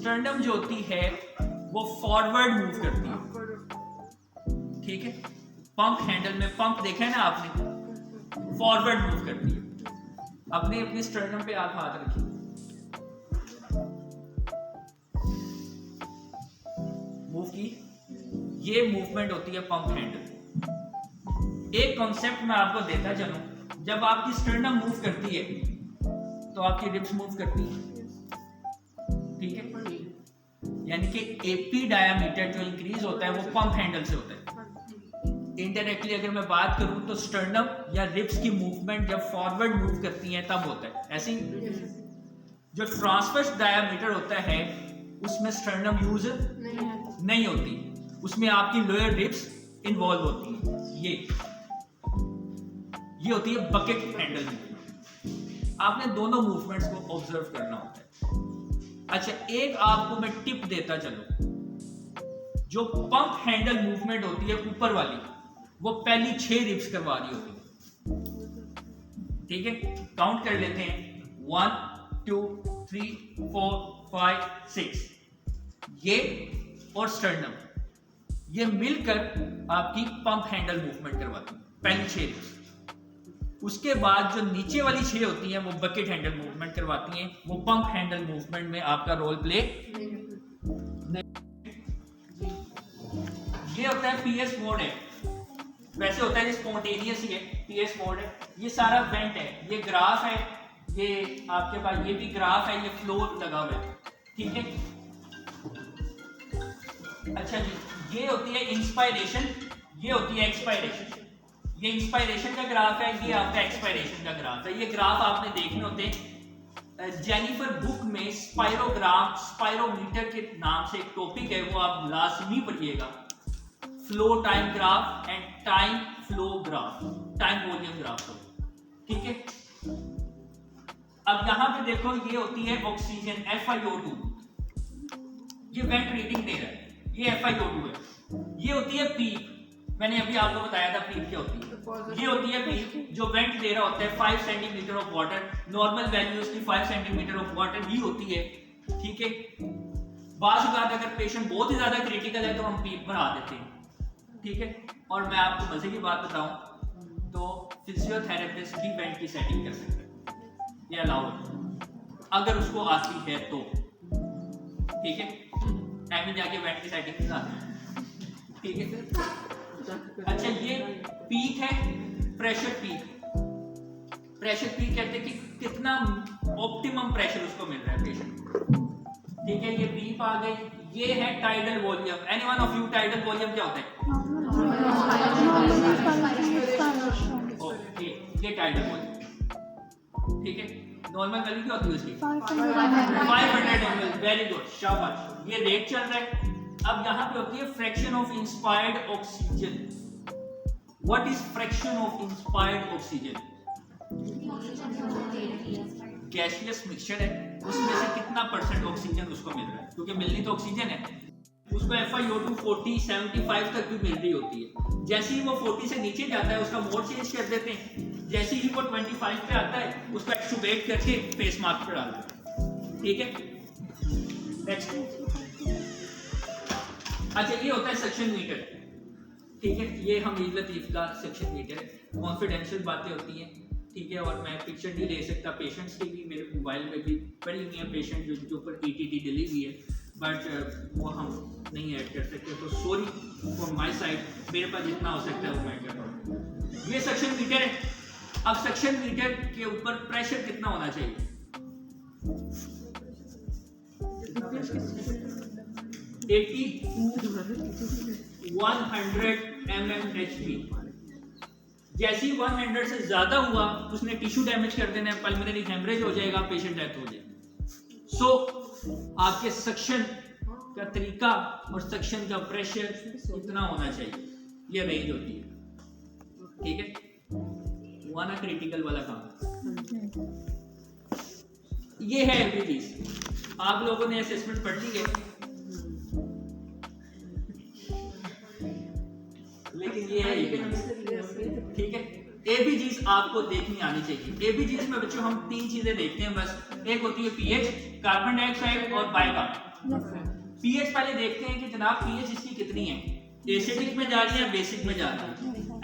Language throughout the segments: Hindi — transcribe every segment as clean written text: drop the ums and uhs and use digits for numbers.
स्टर्नम जो होती है वो फॉरवर्ड मूव करती है, ठीक है। पंप हैंडल में पंप देखा है ना आपने, फॉरवर्ड मूव करती है। अपनी स्टर्नम पे आप हाथ रखिए, मूव की, ये मूवमेंट होती है पंप हैंडल। एक कॉन्सेप्ट मैं आपको देता चलूं, जब आपकी स्टर्नम मूव करती है तो आपकी रिब्स मूव करती है, ठीक है। यानी कि एपी डायामीटर जो इंक्रीज होता है वो पंप हैंडल से होता है। इनडायरेक्टली अगर मैं बात करूं तो स्टर्नम या रिब्स की मूवमेंट जब फॉरवर्ड मूव करती है तब होता है ऐसे ही। जो ट्रांसवर्स डायामीटर होता है उसमें स्टर्नम यूज नहीं होती, उसमें आपकी लोअर रिब्स इन्वॉल्व होती है। ये होती है बकेट हैंडल मूवमेंट। आपने दोनों मूवमेंट्स को ऑब्जर्व करना होता है। अच्छा, एक आपको मैं टिप देता चलूं, जो पंप हैंडल मूवमेंट होती है ऊपर वाली, वो पहली 6 रिब्स करवा रही होती है, ठीक है। काउंट कर लेते हैं, 1 2 3 4 5 6। ये और स्टर्नम ये मिलकर आपकी पंप हैंडल मूवमेंट करवाती है, पहली 6 रिब्स। उसके बाद जो नीचे वाली 6 होती हैं वो बकेट हैंडल मूवमेंट करवाती हैं, वो पंप हैंडल मूवमेंट में आपका रोल प्ले नहीं। ये होता है पीएस मोड है, वैसे होता है स्पॉन्टेनियस ही है, पीएस मोड है। ये सारा वेंट है, ये ग्राफ है, ये आपके पास ये भी ग्राफ है, ये फ्लो लगा हुआ है, ठीक है। अच्छा जी, ये होती है इंस्पायरेशन, ये होती है एक्सपायरेशन। ये इंस्पायरेशन का ग्राफ है, ये आपका एक्सपायरेशन का ग्राफ है। ये ग्राफ आपने देखने होते हैं। जेनिफर बुक में स्पायरोग्राम, स्पायरोमीटर के नाम से एक टॉपिक है, वो आप लाजमी पढ़िएगा। Flow time graph and time flow graph, time volume graph, ठीक है। अब यहां पे देखो, ये होती है ऑक्सीजन FiO2, ये वेंट रीडिंग दे रहा है, ये FiO2 है। ये होती है पीक, मैंने अभी आपको बताया था पीक क्या होती है। ये होती है पीक जो वेंट दे रहा होता है 5 centimetre of water, normal value उसकी 5 सेंटीमीटर ऑफ वाटर ही होती है, ठीक है। बाज़ औक़ात अगर पेशेंट बहुत ही ज्यादा क्रिटिकल है तो हम पीक बढ़ा देते हैं, ठीक है। और मैं आपको मजे की बात बताऊं तो फिजियोथेरेपिस्ट भी वेंट की सेटिंग कर सकते हैं, ये अलाउड अगर उसको आती है तो, ठीक है। टाइम में जाके वेंट की सेटिंग कर, ठीक है। अच्छा, ये पीक है, प्रेशर पीक। प्रेशर पीक कहते हैं कि कितना ऑप्टिमम प्रेशर उसको मिल रहा है पेशेंट को, ठीक है। ये पीक आ गई। ये है tidal volume. Anyone of you, tidal volume क्या होता है? ओके, ये टाइडल वॉल्यूम, ठीक है। नॉर्मल वैल्यू क्या होती है उसकी? 500 ml। वेरी गुड, शाबाश। ये रेट चल रहा है। अब यहां पे होती है fraction of inspired oxygen. What is fraction of inspired oxygen? Gaseous mixture है, उसमें से कितना % ऑक्सीजन उसको मिल रहा है, क्योंकि मिलनी तो ऑक्सीजन है उसको। FiO2 40 75 तक भी मिल रही होती है। जैसे ही वो 40 से नीचे जाता है उसका मोड चेंज कर देते हैं, जैसे ही वो 25 पे आता है उसको एक्सट्रूबेट करके फेस मास्क पे डाल देते हैं, ठीक है। नेक्स्ट, अच्छा, ये होता है सक्शन मीटर, ठीक है। ये हमीद लतीफ का सक्शन मीटर है। कॉन्फिडेंशियल बातें होती हैं, ठीक है। और मैं पिक्चर नहीं ले सकता पेशेंट्स की भी, मेरे मोबाइल में भी पड़ी हुई है पेशेंट जिनके ऊपर ETT डली हुई है, बट वो हम नहीं ऐड कर सकते, तो सॉरी फॉर माय साइड। मेरे पास जितना हो सकता है वो मैं कर रहा हूँ। ये सक्शन मीटर है। अब सक्शन मीटर के ऊपर प्रेशर कितना होना चाहिए? 80 to 100 mmHg। जैसे ही 100 से ज्यादा हुआ उसने टिश्यू डैमेज कर देना है, पल्मोनरी हेमरेज हो जाएगा, पेशेंट डेथ हो जाएगी। सो आपके सक्शन का तरीका और सक्शन का प्रेशर इतना होना चाहिए, ये रेंज होती है, ठीक है। हुआ ना क्रिटिकल वाला काम। ये है एबीजीज। आप लोगों ने असेसमेंट पढ़ ली है, लेकिन ये है एबीजीज, ठीक है। एबीजीज आपको देखनी आनी चाहिए। एबीजीज में बच्चों हम 3 चीजें देखते हैं बस। एक होती है पीएच, कार्बन डाइऑक्साइड और बाइकार्बन। पीएच पहले देखते हैं कि जनाब पीएच इसकी कितनी है, एसिडिक में जा रही है, बेसिक में जा रही है।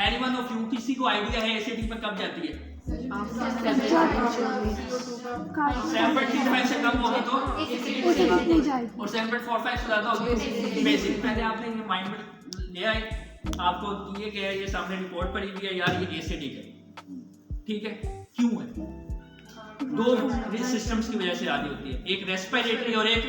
एनीवन ऑफ यू, किसी को आइडिया है एसिडिक में कब जाती है? 7.35 से कम होगी तो, और 7.45 से ज्यादा होगी बेसिक। पहले आपने ये माइंड में ले आए, आपको दिए गया है, ये सामने रिपोर्ट पड़ी हुई है यार ये एसिडिक है, ठीक है। क्यों है? 2 सिस्टम्स की वजह से आदि होती है, एक रेस्पिरेटरी और एक